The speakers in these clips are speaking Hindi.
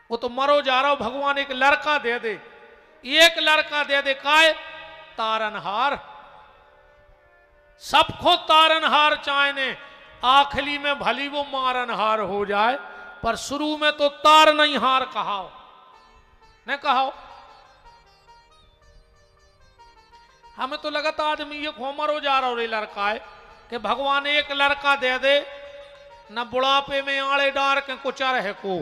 वो तो मरो जा रहा हो, भगवान एक लड़का दे दे, एक लड़का दे दे, काय तारनहार। सबको तारनहार चाहने, आखिरी में भली वो मारनहार हो जाए, पर शुरू में तो तार नहीं हार कहाओ न कहाओ। हमें तो लगता आदमी ये मरो जा रहा हो रे लड़का है कि भगवान एक लड़का दे दे, न बुढ़ापे में आड़े डार के कुचा रहे को,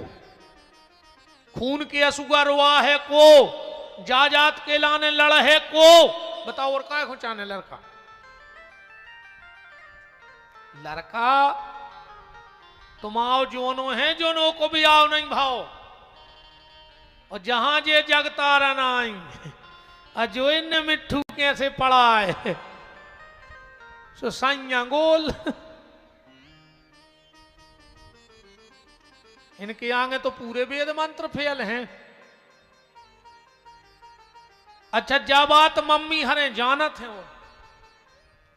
खून के असुगा रुआ है को, जाजात के लाने लड़ है को। बताओ और काय खुचाने लड़का? लड़का तुम आओ जोनो है, जोनो को भी आओ नहीं भाओ, और जहां जे जगता रहना आई अजो इन मिट्ठू कैसे पड़ा है सो साइया गोल। इनके आगे तो पूरे वेद मंत्र फेल हैं। अच्छा जा बात मम्मी हरे जानत है वो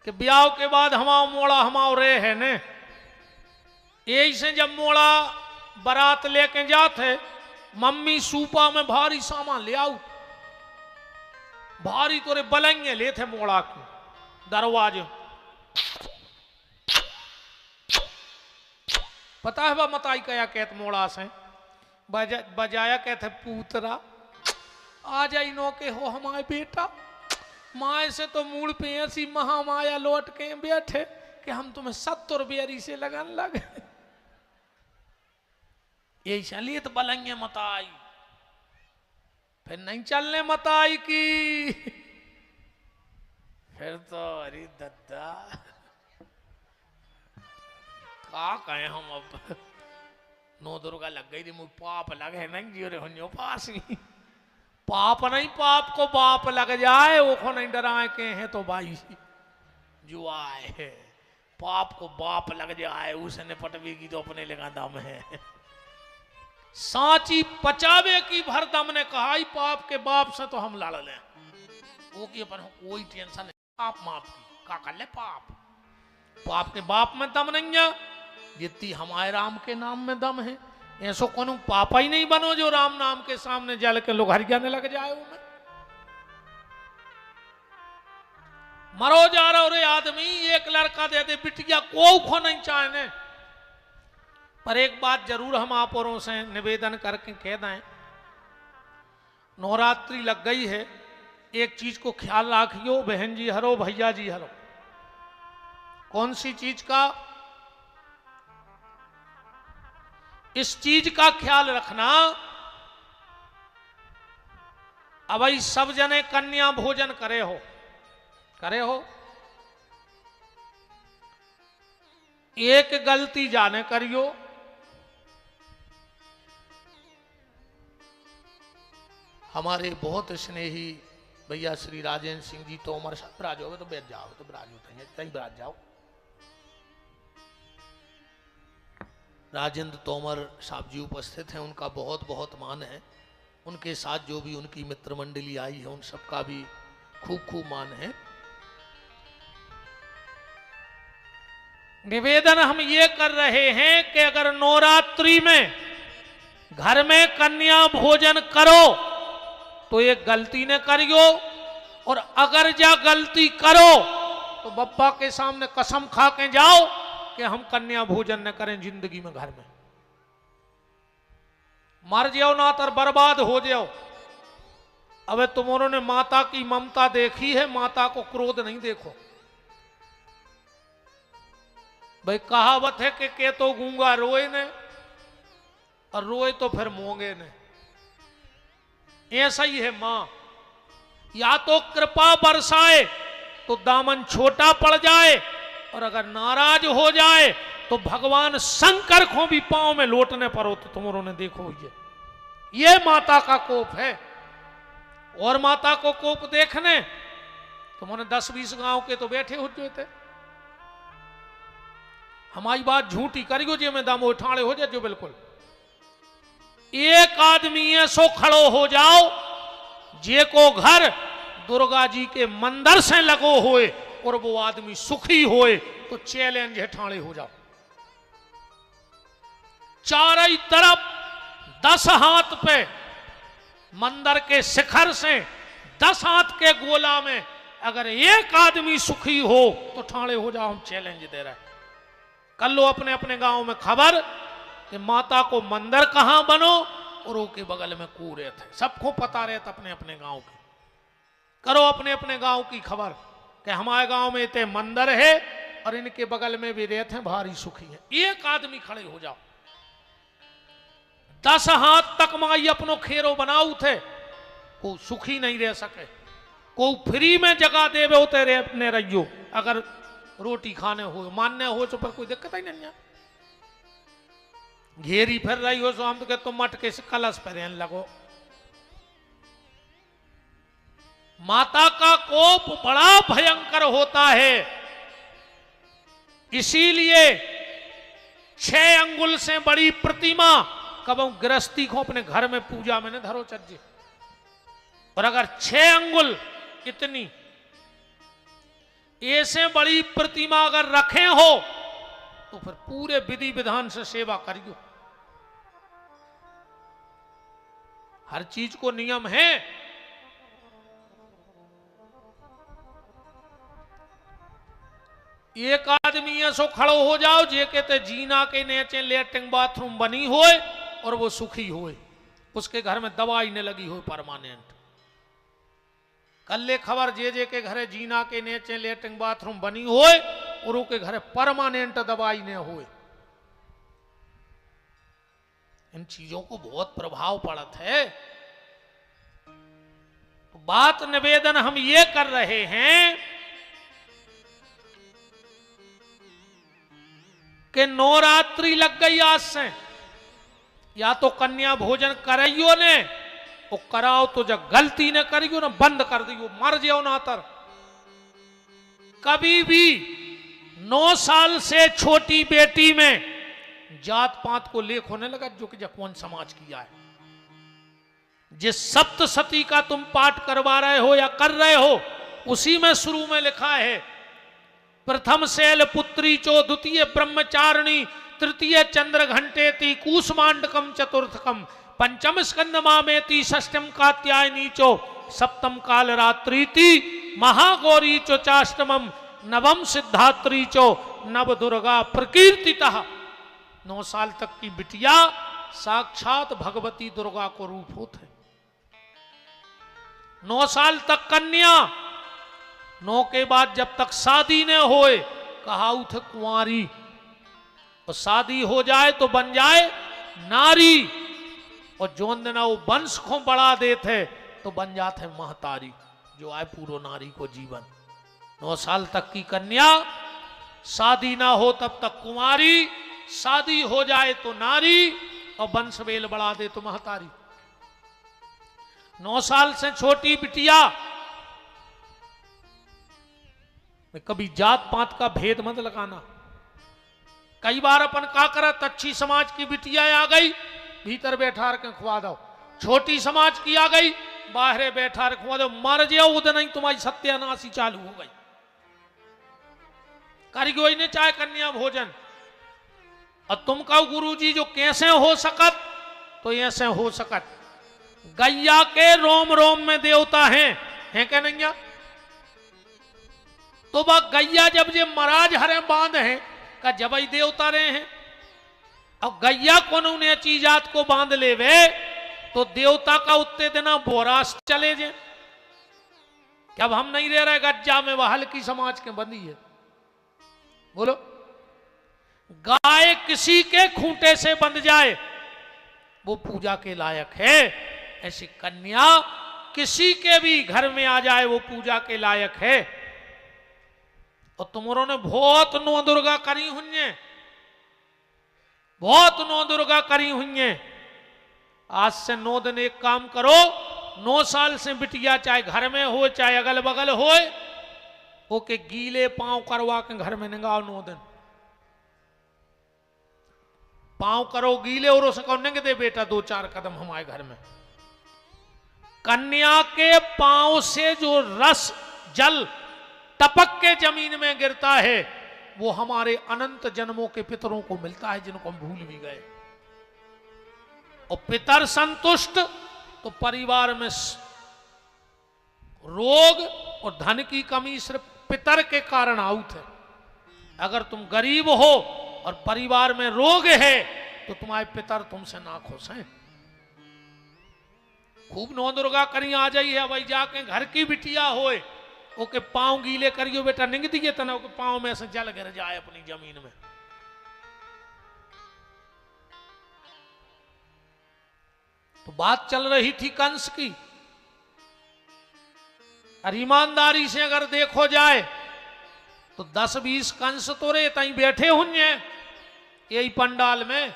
कि ब्याह के बाद हमाओ मोड़ा हमाओ रे है ने, यही से जब मोड़ा बारात लेके जाते मम्मी सूपा में भारी सामान ले आओ, भारी तोरे बलंगे ले थे मोड़ा के दरवाजे। पता है बा मताई कया कहत मोड़ा से बजाया कहते पूतरा आ जाई नो के हो हमारे बेटा, माए से तो मूल पे ऐसी महामाया लौट के बैठे कि हम तुम्हें 70 बेरी से लगन लगे। यही चलिए तो बलंगे मताई, फिर नहीं चलने मताई की, फिर तो अरे दद्दा का कहे हम अब। नो दुर्गा लग गई थी मुझ पाप लगे नहीं जियो रे हो पास ही, पाप नहीं पाप को बाप लग जाए वो को नहीं डराए के हैं तो भाई जो आए, पाप को बाप लग जाए उसने पटवी की तो अपने लगा दम है। सांची पचावे की भर दम ने कहा ही पाप के बाप से तो हम लड़ लें, वो की अपन कोई टेंशन नहीं, पाप माफ की का कर ले पाप, पाप के बाप में दम नहीं है जितनी हमारे राम के नाम में दम है। ऐसो कोनो पापा ही नहीं बनो जो राम नाम के सामने जल के लोग हरियाने लग जाए। उनमें मरो जा रहा रे आदमी, एक लड़का दे दे बिटिया को खो नहीं चाहने। पर एक बात जरूर हम आप औरों से निवेदन करके कह दें, नवरात्रि लग गई है, एक चीज को ख्याल रखियो बहन जी हरो भैया जी हरो। कौन सी चीज का? इस चीज का ख्याल रखना, अब भाई सब जने कन्या भोजन करे हो, करे हो, एक गलती जाने करियो, हमारे बहुत स्नेही भैया श्री राजेंद्र सिंह जी तोमर सब ब्राज हो तो बैठ जाओ, तो ब्राज होते हैं कहीं ब्राज जाओ। राजेंद्र तोमर साहब जी उपस्थित हैं, उनका बहुत बहुत मान है, उनके साथ जो भी उनकी मित्र मंडली आई है उन सबका भी खूब खूब मान है। निवेदन हम ये कर रहे हैं कि अगर नवरात्रि में घर में कन्या भोजन करो तो ये गलती न करियो, और अगर जा गलती करो तो बप्पा के सामने कसम खा के जाओ कि हम कन्या भोजन न करें जिंदगी में, घर में मर जाओ ना तर बर्बाद हो जाओ। अब तुमों ने माता की ममता देखी है, माता को क्रोध नहीं देखो भाई। कहावत है कि के तो गूंगा रोए ने और रोए तो फिर मोंगे ने, ऐसा ही है मां, या तो कृपा बरसाए तो दामन छोटा पड़ जाए, और अगर नाराज हो जाए तो भगवान शंकर को भी पांव में लौटने पर हो। तो तुमों ने देखो ये माता का कोप है। और माता को कोप देखने तुमने 10-20 गांव के तो बैठे हो थे, हमारी बात झूठी करियो जे में दम उठाड़े हो जाए जो बिल्कुल। एक आदमी ऐसो खड़ो हो जाओ जे को घर दुर्गा जी के मंदिर से लगो होए और वो आदमी सुखी होए, तो चैलेंज है ठाणे हो जाओ। चारों तरफ 10 हाथ पे मंदिर के शिखर से 10 हाथ के गोला में अगर एक आदमी सुखी हो तो ठाणे हो जाओ, हम चैलेंज दे रहे हैं। कर लो अपने अपने गांव में खबर कि माता को मंदिर कहां बनो और उसके बगल में कूड़े थे, सबको पता रहता अपने अपने गांव की। करो अपने अपने गांव की खबर कि हमारे गांव में इतने मंदिर है और इनके बगल में भी रहते हैं, भारी सुखी है। एक आदमी खड़े हो जाओ। 10 हाथ तक माई अपनो खेरो बनाऊ थे, को सुखी नहीं रह सके। को फ्री में जगह देवे होते रहने रहियो, अगर रोटी खाने हो मानने हो तो पर कोई दिक्कत ही नहीं है। घेरी फिर रही हो सो हम तो कहते मटके से कलश पर रहने लगो। माता का कोप बड़ा भयंकर होता है, इसीलिए 6 अंगुल से बड़ी प्रतिमा कब गृहस्थी को अपने घर में पूजा में न धरो चर्जे। और अगर 6 अंगुल इतनी ऐसे बड़ी प्रतिमा अगर रखे हो तो फिर पूरे विधि विधान से सेवा करियो। हर चीज को नियम है। एक आदमी ऐसो खड़ो हो जाओ जे कहते जीना के नीचे लेटरिंग बाथरूम बनी होए और वो सुखी होए, उसके घर में दवाई न लगी हो परमानेंट। कल्ले खबर जे के घरे जीना के नीचे लेटरिंग बाथरूम बनी होए और उसके घरे परमानेंट दवाई न होए। इन चीजों को बहुत प्रभाव पड़ता है। तो बात निवेदन हम ये कर रहे हैं कि नवरात्रि लग गई आज से, या तो कन्या भोजन कराइयो ने वो कराओ तो जब गलती न करियो ना बंद कर दियो, मर जाओ ना तर। कभी भी 9 साल से छोटी बेटी में जात पात को लेख होने लगा जो कि कौन समाज किया है। जिस सप्तशती का तुम पाठ करवा रहे हो या कर रहे हो उसी में शुरू में लिखा है प्रथम शैल पुत्री चो, द्वितीय ब्रह्मचारिणी, तृतीय चंद्र घंटेति, कूष्मांडकम चतुर्थकम, पंचम स्कंद मामेति, षष्टम कात्यायनी चो, सप्तम काल रात्रीति, महागौरी चो चाष्टमम, नवम सिद्धात्री चो, नव दुर्गा प्रकीर्तितः। 9 साल तक की बिटिया साक्षात भगवती दुर्गा को रूप होते। 9 साल तक कन्या, 9 के बाद जब तक शादी न होए कहाऊ थे कुंवारी, और शादी हो जाए तो बन जाए नारी, और जोन दिन वो वंश को बढ़ा देते तो बन जाते महतारी, जो आए पूरो नारी को जीवन। 9 साल तक की कन्या, शादी ना हो तब तक कुंवारी, शादी हो जाए तो नारी, और वंश बेल बढ़ा दे तो महतारी। 9 साल से छोटी बिटिया में कभी जात पात का भेद मत लगाना। कई बार अपन का करत, अच्छी समाज की बिटिया आ गई भीतर बैठा के खुआ दो, छोटी समाज की आ गई बाहर बैठा के खुआ दो, मर जाओ उधर नहीं तुम्हारी सत्यानाशी चालू हो गई। करियो ही नहीं चाहे कन्या भोजन। और तुम कहो गुरुजी जो कैसे हो सकत, तो ऐसे हो सकत। गैया के रोम रोम में देवता हैं क्या नहीं? तो वह गैया जब ये महाराज हरे बांध हैं का जब ही देवता रहे हैं। अब गैया को ने चीजात को बांध ले वे तो देवता का उत्ते देना बोरास चले जे। क्या अब हम नहीं रह रहे गज्जा में, वह हल्की समाज के बंदी है। बोलो, गाय किसी के खूंटे से बंध जाए वो पूजा के लायक है, ऐसी कन्या किसी के भी घर में आ जाए वो पूजा के लायक है। और तुमरों ने बहुत नौ दुर्गा करी हुई है, बहुत नौ दुर्गा करी हुई है। आज से 9 दिन एक काम करो, 9 साल से बिटिया चाहे घर में हो चाहे अगल बगल हो, ओके गीले पांव करवा के घर में निगाओ 9 दिन। पांव करो गीले और उसे कहो नंगे दे बेटा 2-4 कदम हमारे घर में। कन्या के पांव से जो रस जल टपक के जमीन में गिरता है वो हमारे अनंत जन्मों के पितरों को मिलता है, जिनको हम भूल भी गए। और पितर संतुष्ट तो परिवार में रोग और धन की कमी सिर्फ पितर के कारण आउत है। अगर तुम गरीब हो और परिवार में रोग है तो तुम्हारे पितर तुमसे ना खुश हैं। खूब नौ दुर्गा करी आ जाइए भाई, जाके घर की बिटिया होए ओके पांव गीले करियो बेटा, निंग दिए तना ओके पांव में से जल गिर जाए अपनी जमीन में। तो बात चल रही थी कंस की, और ईमानदारी से अगर देखो जाए तो 10-20 कंस तो रे तई बैठे होंगे यही पंडाल में,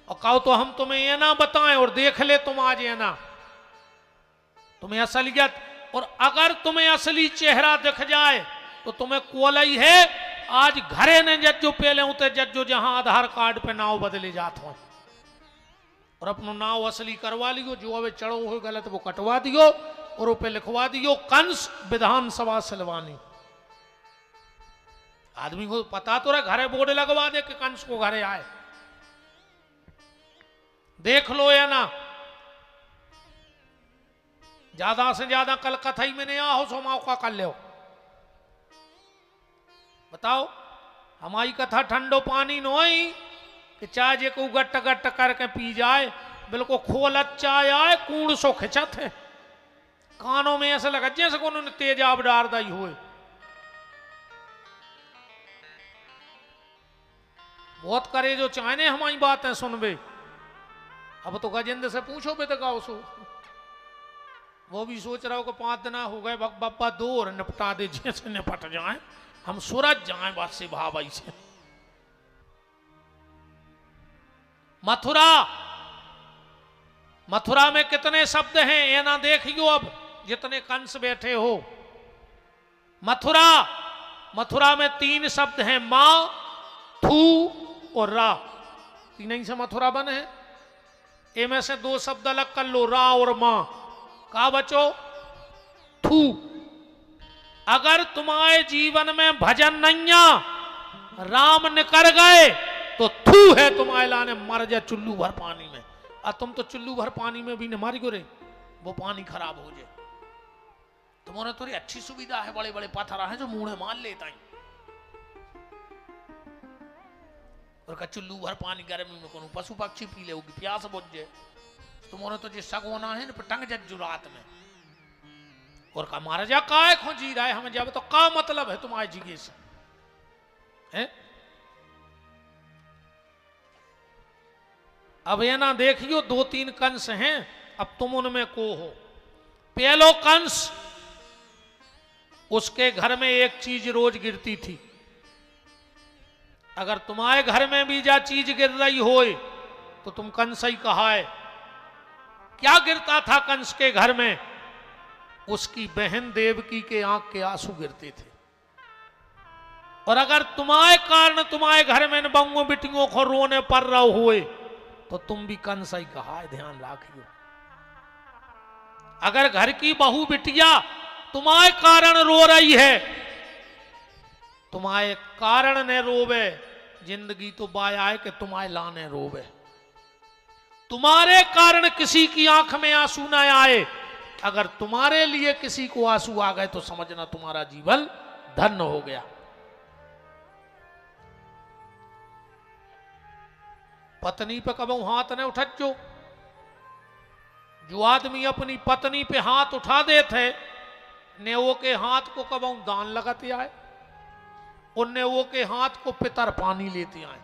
और कहो तो हम तुम्हें ये ना बताएं और देख ले तुम आज ये ना तुम्हें असलियत, और अगर तुम्हें असली चेहरा दिख जाए तो तुम्हें कोलई है आज घरे ने जज्जो पहले होते जज्जो जहां आधार कार्ड पे नाव बदले जात हो, और अपनो नाव असली करवा लियो, जो अबे चढ़ो हो गलत वो कटवा दियो और ऊपर लिखवा दियो कंस विधानसभा सिलवानी। आदमी को पता तो रहा, घरे बोर्ड लगवा दे कि कंस को घरे आए, देख लो या ना। ज्यादा से ज्यादा कल कथई में नहीं आओ सो मौका कर लो। बताओ हमारी कथा ठंडो पानी नोई कि चाय जे को गट्ट गट्ट करके पी जाए, बिल्कुल खोल चाय आए कूड़ सो खिंचत है, कानों में ऐसा लगा जैसे को उन्होंने तेजाब डाल दी हुए। बहुत करे जो चाहने हमारी बातें सुनबे। अब तो गजेंद्र से पूछो बे तो सो, वो भी सोच रहा हो कि 5 दिन हो गए बाबा 2 और निपटा दे, जैसे निपट जाए हम सूरज जाए बात से भाई से। मथुरा में कितने शब्द हैं ये ना देखियो, अब जितने कंस बैठे हो। मथुरा में 3 शब्द हैं, मां, थू और रा, 3 ही से मथुरा बने हैं। इनमें से 2 शब्द अलग कर लो, रा और मां, का बचो थू। अगर तुम्हारे जीवन में भजन नैया राम निकर गए तो थू है तुम्हारे लाने, मर जाए चुल्लू भर पानी में। और तुम तो चुल्लू भर पानी में भी न मारी गोरे, वो पानी खराब हो जाए। तुम्हारे थोड़ी अच्छी सुविधा है, बड़े बड़े पत्थर हैं जो मुंह मार लेता है, और का चुल्लू भर पानी गर्मी में कोनो पशु पक्षी पी ले होगी, प्यास बुझ जाए। तुम्हारे तो जो सगोना है ना टंग जज रात में, और का मारा जा काय खो जी रहा है हमें, जब तो का मतलब है तुम्हारे जिगे से है? अब ये ना देखियो 2-3 कंस हैं, अब तुम उनमें को हो। पहलो कंस, उसके घर में एक चीज रोज गिरती थी। अगर तुम्हारे घर में भी जा चीज गिर रही होए तो तुम कंस ही कहा है। क्या गिरता था कंस के घर में? उसकी बहन देवकी के आंख के आंसू गिरते थे। और अगर तुम्हारे कारण तुम्हारे घर में बंगों बिटियों को रोने पर रहो हुए तो तुम भी कंस ही कहा है, ध्यान रखियो। अगर घर की बहू बिटिया तुम्हारे कारण रो रही है, तुम्हारे कारण ने रोवे, जिंदगी तो बाया है कि तुम्हारे लाने रोवे। तुम्हारे कारण किसी की आंख में आंसू न आए, अगर तुम्हारे लिए किसी को आंसू आ गए तो समझना तुम्हारा जीवन धन्य हो गया। पत्नी पे कबू हाथ न उठो। जो आदमी अपनी पत्नी पे हाथ उठा देते ने वो के हाथ को कबू दान लगाते आए, उनने वो के हाथ को पितर पानी लेते आए।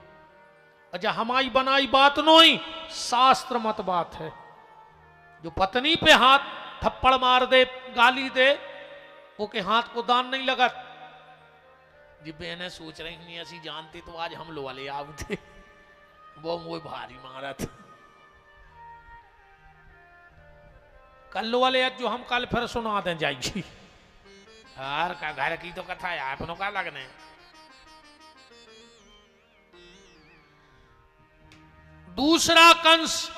अच्छा हमारी बनाई बात नहीं, शास्त्र मत बात है। जो पत्नी पे हाथ थप्पड़ मार दे, गाली दे, वो के हाथ को दान नहीं लगत। जी बहने सोच रही नहीं ऐसी जानती तो आज हम लोग वाले आते, वो मुझे भारी मारा था। कल वाले जो हम कल फिर सुना दें जाएगी। हर का घर की तो कथा है, अपनों का लगने। दूसरा कंस,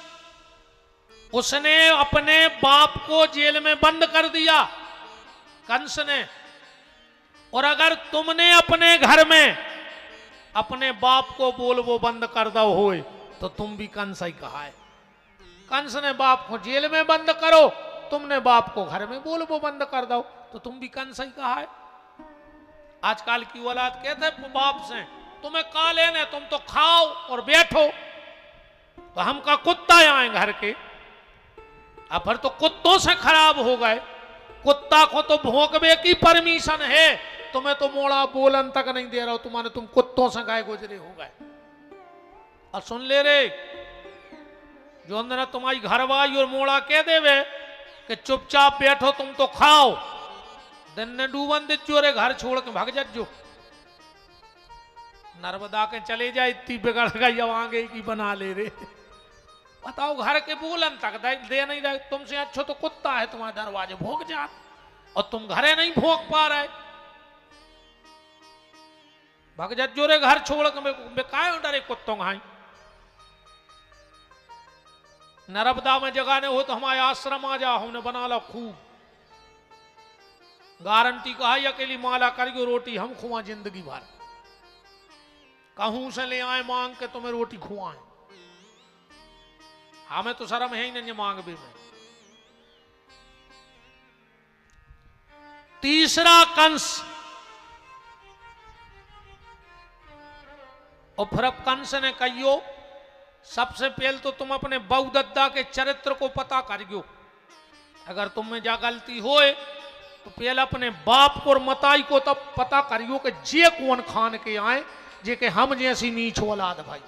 उसने अपने बाप को जेल में बंद कर दिया, कंस ने। और अगर तुमने अपने घर में अपने बाप को बोल वो बंद कर दो होए तो तुम भी कंस ही कहा है। कंस ने बाप को जेल में बंद करो, तुमने बाप को घर में बोल वो बंद कर दो, तो तुम भी कंस ही कहा है। आजकल की औलाद कहते हैं बाप से तुम्हें का लेने, तुम तो खाओ और बैठो। तो हम का कुत्ता आए घर के, अब फिर तो कुत्तों से खराब हो गए। कुत्ता को तो भौंकने की परमिशन है, तुम्हें तो मोड़ा बोलन तक नहीं दे रहा हो, तुम्हारे तुम कुत्तों से गाय गुजरे हो गए। और सुन ले रे, जो अंदर तुम्हारी घरवाई और मोड़ा कह देवे कि चुपचाप बैठो तुम तो खाओ, दिन ने डूबन दे चोरे घर छोड़ के भाग जो। नर्मदा के चले जाए, इतनी बिगड़ गई अब आगे की बना ले रे। बताओ घर के बोलन तक दे नहीं रहे, तुमसे अच्छा तो कुत्ता है तुम्हारे दरवाजे भोंक जात, और तुम घरे नहीं भोंक पा रहे। भाग जोरे घर छोड़ के काय डरे कुत्तों घाई। नर्मदा में जगह नहीं हो तो हमारे आश्रम आ जाओ, हमने बना लो खूब गारंटी कहा, अकेली माला करियो रोटी हम खुआ जिंदगी भर, कहूं से ले आए मांग के तुम्हें रोटी खुआएं। हमें तो शर्म है ही नहीं मांग भी में। तीसरा कंस, और फिर अब कंस ने कहियो सबसे पहले तो तुम अपने बहुदद्दा के चरित्र को पता करियो। अगर तुम में जा गलती होए तो पहले अपने बाप को और मताई को तब पता करियो कि जे कौन खान के आए, जे के हम जैसी नीच औलाद भाई।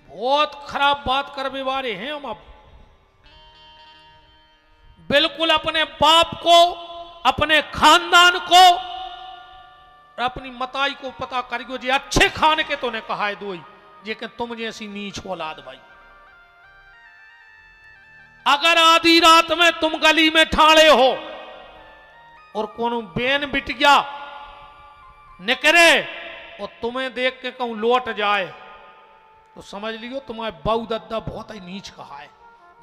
बहुत खराब बात करने वाले हैं हम। अब बिल्कुल अपने बाप को, अपने खानदान को और अपनी मताई को पता करियो, जे अच्छे खाने के तो ने कहा है दोई, जे के तुम जैसी नीच औलाद भाई। अगर आधी रात में तुम गली में ठाड़े हो और कोनो बेन बिटिया निकरे और तुम्हें देख के कहूं लौट जाए, तो समझ लियो तुम्हारे बहुदद्दा बहुत ही नीच कहा है,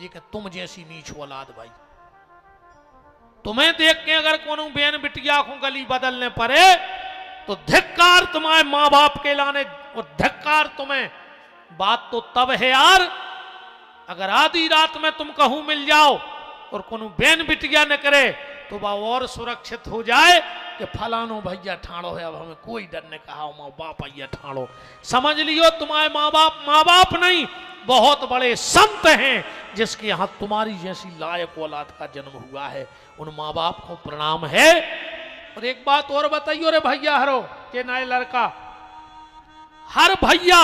ये कि तुम जैसी नीच औलाद भाई। तुम्हें देख के अगर कोनो बेन बिटिया को गली बदलने पड़े तो धिक्कार तुम्हारे मां बाप के लाने, और धिक्कार तुम्हें। बात तो तब है यार, अगर आधी रात में तुम कहूं मिल जाओ और कोनो बेन बिटिया न करे तो वह और सुरक्षित हो जाए कि फलानो भैया ठाड़ो है, अब हमें कोई डर ने कहा माँ बाप भैया ठाड़ो। समझ लियो तुम्हारे माँ बाप नहीं, बहुत बड़े संत हैं जिसके यहां तुम्हारी जैसी लायक औलाद का जन्म हुआ है, उन माँ बाप को प्रणाम है। और एक बात और बताइयो रे भैया हरो के नए लड़का, हर भैया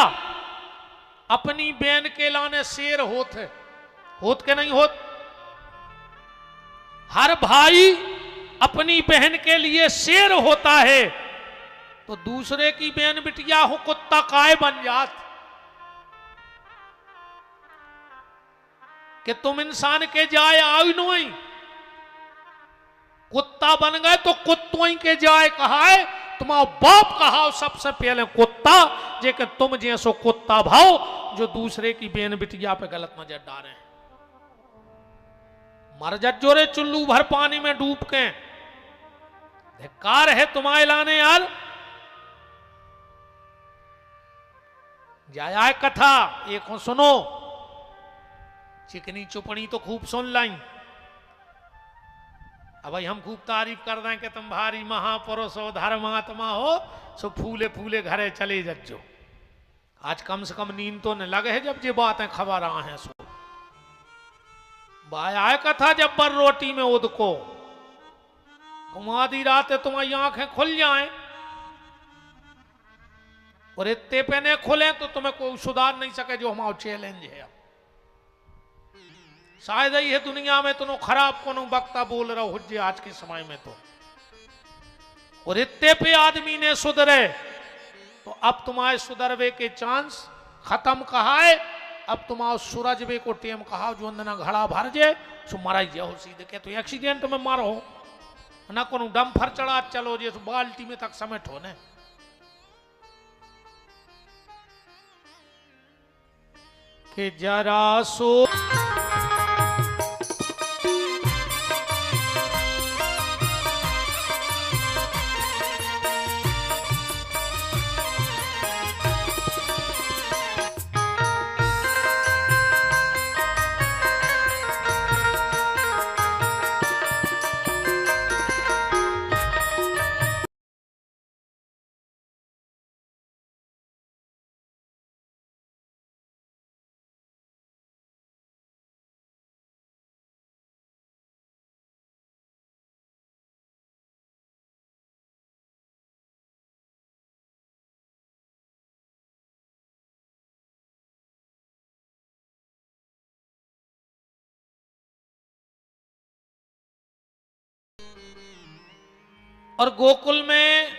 अपनी बहन के लाने शेर होत के नहीं होत। हर भाई अपनी बहन के लिए शेर होता है, तो दूसरे की बहन बिटिया हो कुत्ता काय बन जात कि तुम इंसान के जाए आओ नोई, कुत्ता बन गए तो कुत्तों ही के जाए कहा है। तुम्हारा बाप कहा सबसे पहले कुत्ता, जे कि तुम जैसो कुत्ता भाव जो दूसरे की बहन बिटिया पे गलत नजर डाले। मर जोरे चुल्लू भर पानी में डूब के, धिक्कार है तुम्हारे लाने यार। जाया कथा एक हो सुनो, चिकनी चुपड़ी तो खूब सुन लाई। अब भाई हम खूब तारीफ कर दें कि तुम भारी महापुरुष हो, धर्मात्मा हो, सो फूले फूले घरे चले जज्जो। आज कम से कम नींद तो न लगे है जब ये बातें खबर आ हैं। सो आया कथा जब बर रोटी में उदको, आधी रात है तुम्हारी आंखें खुल जाएं और इतने पे ने खुले तो तुम्हें कोई सुधार नहीं सके, जो हमारा चैलेंज है। शायद ही है दुनिया में तुम खराब कोनो वक्ता बोल रहा हो जे आज के समय में तो, और इतने पे आदमी ने सुधरे तो अब तुम्हारे सुधरवे के चांस खत्म कहा है। अब तुम्हारा सूरज वे को टेम कहा जो अंदर घड़ा भर जाए सो मरा जाओ सीधे के, तो एक्सीडेंट में मारो ना कोनो डम्फर चढ़ा चलो जे बाल्टी में तक समेट हो ने। कि जरा सो और गोकुल में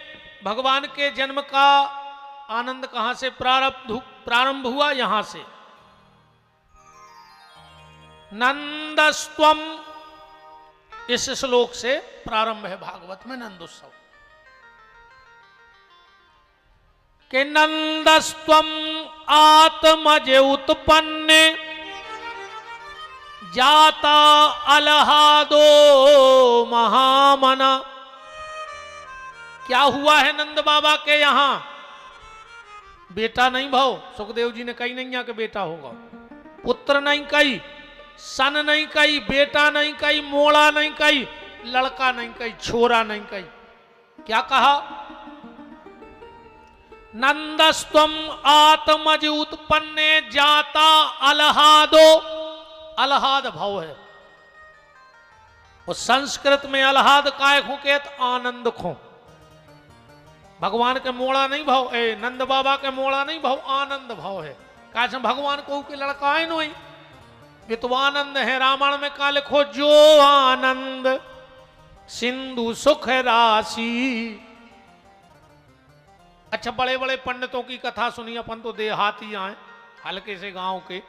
भगवान के जन्म का आनंद कहां से प्रारंभ हुआ? यहां से। नंदस्त्वम, इस श्लोक से प्रारंभ है भागवत में नंदोत्सव के। नंदस्त्वम आत्मज उत्पन्न जाता अलहादो महामना। क्या हुआ है नंद बाबा के यहां? बेटा नहीं भाव, सुखदेव जी ने कही नहीं कि बेटा होगा। पुत्र नहीं कही, सन नहीं कही, बेटा नहीं कही, मोड़ा नहीं कही, लड़का नहीं कही, छोरा नहीं कही। क्या कहा? नंदस्त्वम आत्मज उत्पन्ने जाता अलहादो। अलहाद भाव है, और संस्कृत में अलहाद काय खो कहत? आनंद खो। भगवान के मोड़ा नहीं भाव, नंद बाबा के मोड़ा नहीं भाव, आनंद भाव है। कैसे भगवान को के लड़का है नो, ये तो आनंद है। रामायण में का लिखो? जो आनंद सिंधु सुख राशि। अच्छा, बड़े बड़े पंडितों की कथा सुनी, अपन तो देहाती आए हल्के से गांव के।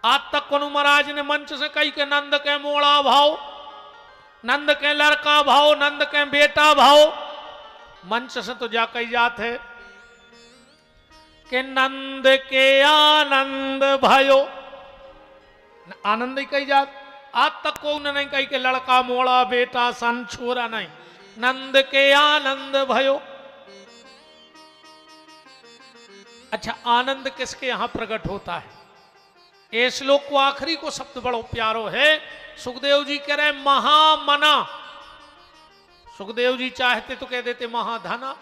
आज तक कनु महाराज ने मंच से कही के नंद के मोड़ा भाव, नंद के लड़का भाव, नंद के बेटा भाव। मंच से तो जा कही जात है कि नंद के आनंद भयो, आनंद ही कही जात। आज तक को नहीं कही के लड़का मोड़ा, बेटा सन, छोरा नहीं। नंद के आनंद भयो। अच्छा, आनंद किसके यहां प्रकट होता है? ये श्लोक को आखिरी को शब्द बड़ो प्यारो है। सुखदेव जी कह रहे महामना। सुखदेव जी चाहते तो कह देते महाधना,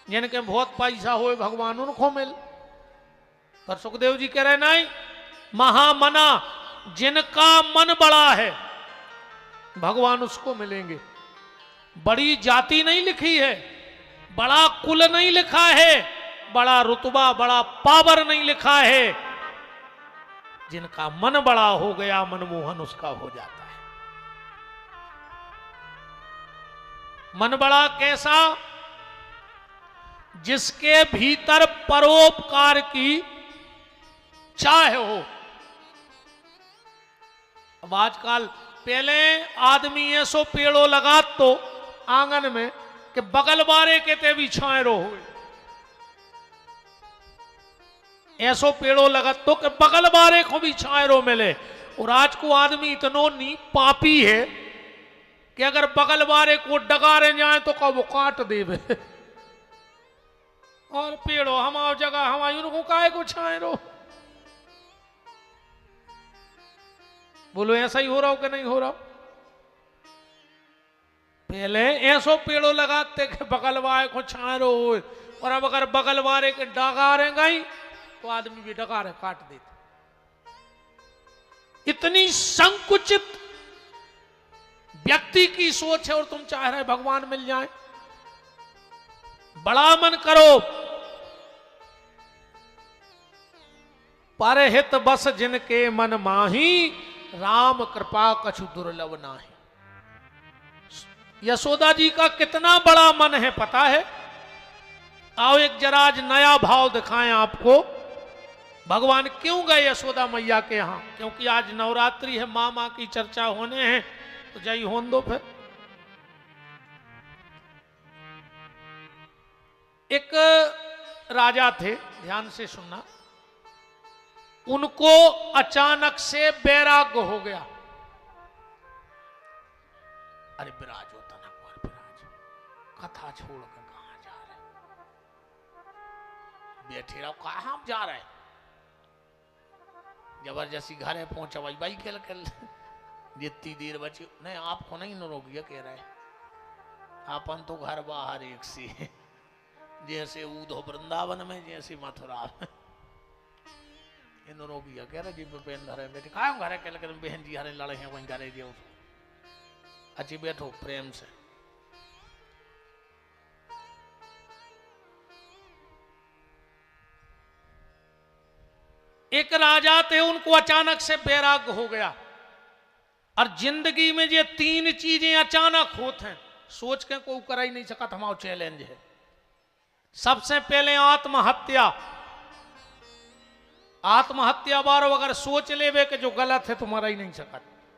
जिनके बहुत पैसा हो भगवान उनको मिल। पर सुखदेव जी कह रहे नहीं, महामना, जिनका मन बड़ा है भगवान उसको मिलेंगे। बड़ी जाति नहीं लिखी है, बड़ा कुल नहीं लिखा है, बड़ा रुतबा, बड़ा पावर नहीं लिखा है। जिनका मन बड़ा हो गया, मनमोहन उसका हो जाता है। मन बड़ा कैसा? जिसके भीतर परोपकार की चाह हो। अब आजकल, पहले आदमी ऐसो पेड़ो लगा तो आंगन में कि बगल बारे के ते भी छायरो हो। ऐसो पेड़ो लगत तो कि बगल बारे को भी छायरो मिले। और आज को आदमी इतनो नी पापी है कि अगर बगल बारे को डगारे जाए तो कब वो काट देवे। और पेड़ो हमारी जगह हमारी उनको काहे को छायरो। बोलो ऐसा ही हो रहा हो कि नहीं हो रहा? पहले ऐसो पेड़ो लगाते कि बगल वाले को छायरो हो, और अब अगर बगल वाले के डगारे गई तो आदमी भी डगारे काट देते। इतनी संकुचित व्यक्ति की सोच है, और तुम चाह रहे भगवान मिल जाए। बड़ा मन करो, परहित बस जिनके मन माही, राम कृपा कछु दुर्लभ नाहि। यशोदा जी का कितना बड़ा मन है पता है? आओ एक जरा आज नया भाव दिखाएं आपको। भगवान क्यों गए यशोदा मैया के यहां? क्योंकि आज नवरात्रि है, मामा की चर्चा होने हैं, तो जाइए होन दो। फिर एक राजा थे, ध्यान से सुनना। उनको अचानक से वैराग्य हो गया। अरे विराज होता ना, विराज कथा छोड़ कर कहां जा रहे? बैठे रहो, कहां जा रहे? जबरदस्ती घर है पहुंचा भाई खेल कर जितनी देर बची नहीं। आपको नहीं न रोकिया कह रहे, अपन तो घर बाहर एक सी, जैसे ऊधो वृंदावन में, जैसे मथुरा में। इन रोकिया कह रहे जी बहन धरे बेटे का घरे कल कर बहन जी हरे लड़े हैं वहीं घरे जो अच्छी बैठो प्रेम से। एक राजा थे, उनको अचानक से वैराग्य हो गया। और जिंदगी में ये तीन चीजें अचानक होते हैं, सोच के कोई कर ही नहीं सकता। हमारा चैलेंज है सबसे पहले आत्महत्या। आत्महत्या बारो अगर सोच लेवे कि जो गलत है तुम्हारा ही नहीं सकता।